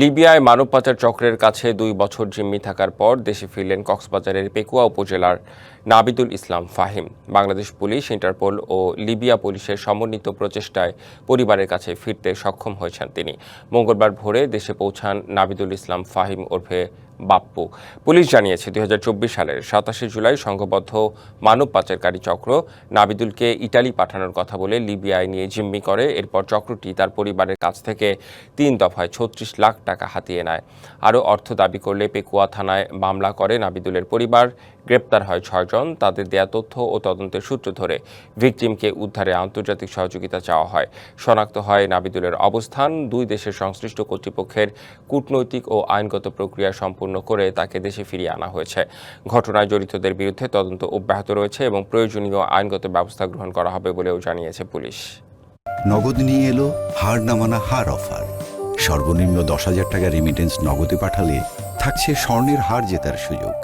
লিবিয়ায় মানব পাচার চক্রের কাছে 2 বছর জিম্মি থাকার পর দেশে ফিরলেন কক্সবাজারের পেকুয়া উপজেলার নাবিদুল ইসলাম ফাহিম। বাংলাদেশ পুলিশ, ইন্টারপোল ও লিবিয়া পুলিশের সমন্বিত প্রচেষ্টায় পরিবারের কাছে ফিরতে সক্ষম হয়েছেন তিনি। মঙ্গলবার ভোরে দেশে পৌঁছান নাবিদুল ইসলাম ফাহিম ওরফে বাপ্পু। পুলিশ জানিয়েছে 2024 সালের 27 জুলাই সংঘবদ্ধ মানব পাচারকারী চক্র নাবিদুলকে ইটালি পাঠানোর কথা বলে লিবিয়ায় নিয়ে জিম্মি করে। এরপর চক্রটি তার পরিবারের কাছ থেকে 3 দফায় 36 লাখ টাকা হাতিয়ে নেয়। আরও অর্থ দাবি করলে পেকুয়া থানায় মামলা করে নাবিদুলের পরিবার। গ্রেপ্তার হয় 6 জন। তাদের দেয়া তথ্য ও তদন্তের সূত্র ধরে ভিকটিমকে উদ্ধারে আন্তর্জাতিক সহযোগিতা চাওয়া হয়। শনাক্ত হয় নাবিদুলের অবস্থান। 2 দেশের সংশ্লিষ্ট কর্তৃপক্ষের কূটনৈতিক ও আইনগত প্রক্রিয়া সম্পূর্ণ করে তাকে দেশে ফিরিয়ে আনা হয়েছে। ঘটনায় জড়িতদের বিরুদ্ধে তদন্ত অব্যাহত রয়েছে এবং প্রয়োজনীয় আইনগত ব্যবস্থা গ্রহণ করা হবে বলেও জানিয়েছে পুলিশ। নগদ নিয়ে এলো হার না মানা হার অফার। সর্বনিম্ন 10,000 টাকা রেমিটেন্স নগদে পাঠালে থাকছে স্বর্ণের হার জেতার সুযোগ।